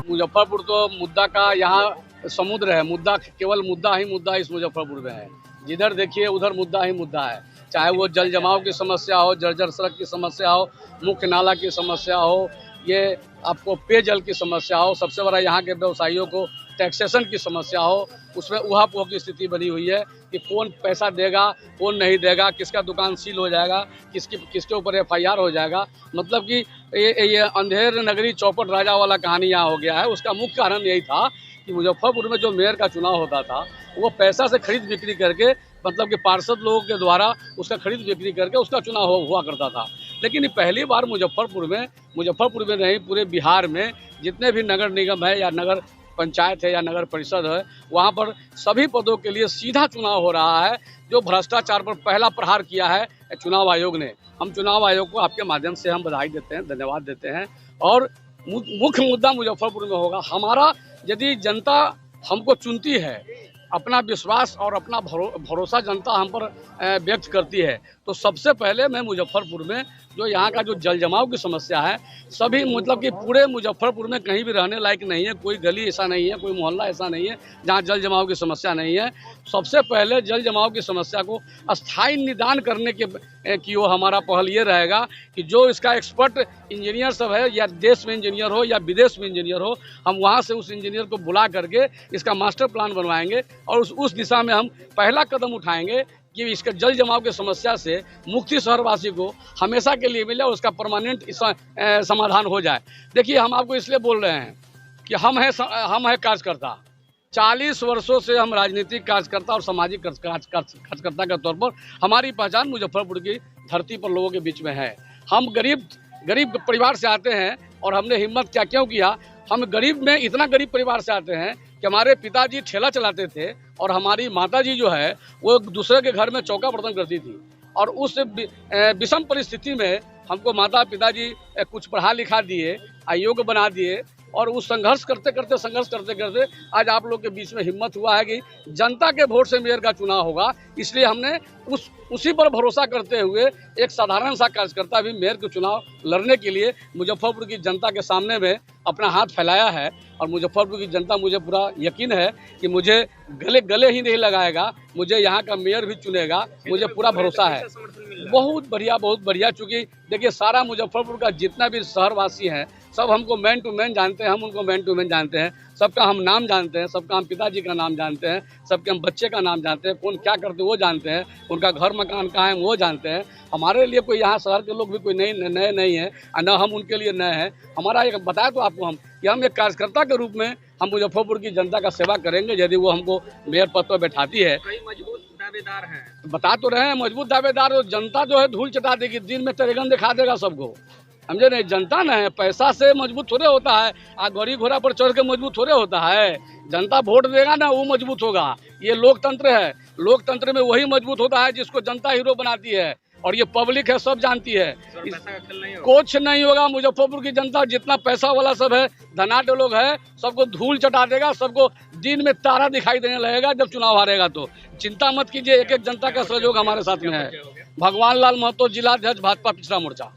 मुजफ्फरपुर तो मुद्दा का यहाँ समुद्र है। मुद्दा केवल मुद्दा ही मुद्दा इस मुजफ्फरपुर में है। जिधर देखिए उधर मुद्दा ही मुद्दा है। चाहे वो जल जमाव की समस्या हो, जर्जर सड़क की समस्या हो, मुख्य नाला की समस्या हो, ये आपको पेयजल की समस्या हो, सबसे बड़ा यहाँ के व्यवसायियों को टैक्सेशन की समस्या हो, उसमें उहापोह की स्थिति बनी हुई है कि कौन पैसा देगा, कौन नहीं देगा, किसका दुकान सील हो जाएगा, किसके ऊपर FIR हो जाएगा। मतलब कि ये अंधेर नगरी चौपट राजा वाला कहानी यहाँ हो गया है। उसका मुख्य कारण यही था कि मुजफ्फरपुर में जो मेयर का चुनाव होता था वो पैसा से खरीद बिक्री करके, मतलब कि पार्षद लोगों के द्वारा उसका खरीद बिक्री करके उसका चुनाव हुआ करता था। लेकिन पहली बार मुजफ्फरपुर में नहीं, पूरे बिहार में जितने भी नगर निगम है या नगर पंचायत है या नगर परिषद है, वहाँ पर सभी पदों के लिए सीधा चुनाव हो रहा है। जो भ्रष्टाचार पर पहला प्रहार किया है चुनाव आयोग ने। हम चुनाव आयोग को आपके माध्यम से हम बधाई देते हैं, धन्यवाद देते हैं। और मुख्य मुद्दा मुजफ्फरपुर में होगा हमारा, यदि जनता हमको चुनती है, अपना विश्वास और अपना भरोसा जनता हम पर व्यक्त करती है, तो सबसे पहले मैं मुजफ्फरपुर में जो यहाँ का जो जल जमाव की समस्या है, सभी मतलब कि पूरे मुजफ्फरपुर में कहीं भी रहने लायक नहीं है। कोई गली ऐसा नहीं है, कोई मोहल्ला ऐसा नहीं है जहाँ जल जमाव की समस्या नहीं है। सबसे पहले जल जमाव की समस्या को अस्थायी निदान करने की वो हमारा पहल ये रहेगा कि जो इसका एक्सपर्ट इंजीनियर सब है, या देश में इंजीनियर हो या विदेश में इंजीनियर हो, हम वहाँ से उस इंजीनियर को बुला करके इसका मास्टर प्लान बनवाएंगे और उस दिशा में हम पहला कदम उठाएंगे कि इसके जल जमाव की समस्या से मुक्ति शहरवासी को हमेशा के लिए मिले और उसका परमानेंट समाधान हो जाए। देखिए, हम आपको इसलिए बोल रहे हैं कि हम है कार्यकर्ता। 40 वर्षों से हम राजनीतिक कार्यकर्ता और सामाजिक कार्यकर्ता के तौर पर हमारी पहचान मुजफ्फरपुर की धरती पर लोगों के बीच में है। हम गरीब परिवार से आते हैं और हमने हिम्मत क्यों किया। हम इतना गरीब परिवार से आते हैं कि हमारे पिताजी ठेला चलाते थे और हमारी माताजी जो है वो दूसरे के घर में चौका बर्तन करती थी। और उस विषम परिस्थिति में हमको माता पिताजी कुछ पढ़ा लिखा दिए, अयोग्य बना दिए, और उस संघर्ष करते करते आज आप लोग के बीच में हिम्मत हुआ है कि जनता के वोट से मेयर का चुनाव होगा। इसलिए हमने उसी पर भरोसा करते हुए एक साधारण सा कार्यकर्ता भी मेयर के चुनाव लड़ने के लिए मुजफ्फरपुर की जनता के सामने में अपना हाथ फैलाया है। और मुजफ्फरपुर की जनता, मुझे पूरा यकीन है कि मुझे गले ही नहीं लगाएगा, मुझे यहाँ का मेयर भी चुनेगा, मुझे पूरा भरोसा है। बहुत बढ़िया। चूँकि देखिए, सारा मुजफ्फरपुर का जितना भी शहरवासी हैं सब हमको मैन टू मैन जानते हैं, हम उनको मैन टू मैन जानते हैं। सबका हम नाम जानते हैं, सबका हम पिताजी का नाम जानते हैं, सबके हम बच्चे का नाम जानते हैं, कौन क्या करते हैं वो जानते हैं, उनका घर मकान कहाँ है वो जानते हैं। हमारे लिए कोई यहाँ शहर के लोग भी कोई नए नहीं हैं, न हम उनके लिए नए हैं। हमारा एक बताया तो आपको हम कि हम एक कार्यकर्ता के रूप में हम मुजफ्फरपुर की जनता का सेवा करेंगे यदि वो हमको मेयर पद पर बैठाती है। कई मजबूत दावेदार हैं, बता तो रहे हैं मजबूत दावेदार। जनता जो है धूल चटा देगी, दिन में तेरेगन दिखा देगा सबको, समझे नहीं। जनता न है, पैसा से मजबूत थोड़े होता है, गड़ी घोड़ा पर चढ़ के मजबूत थोड़े होता है। जनता वोट देगा ना, वो मजबूत होगा। ये लोकतंत्र है, लोकतंत्र में वही मजबूत होता है जिसको जनता हीरो बनाती है, और ये पब्लिक है, सब जानती है। कुछ नहीं होगा। मुजफ्फरपुर की जनता जितना पैसा वाला सब है, धनाढ्य लोग है, सबको धूल चटा देगा, सबको दिन में तारा दिखाई देने लगेगा जब चुनाव हारेगा। तो चिंता मत कीजिए, एक जनता का सहयोग हमारे साथ में है। भगवान लाल महतो, जिलाध्यक्ष भाजपा पिछड़ा मोर्चा।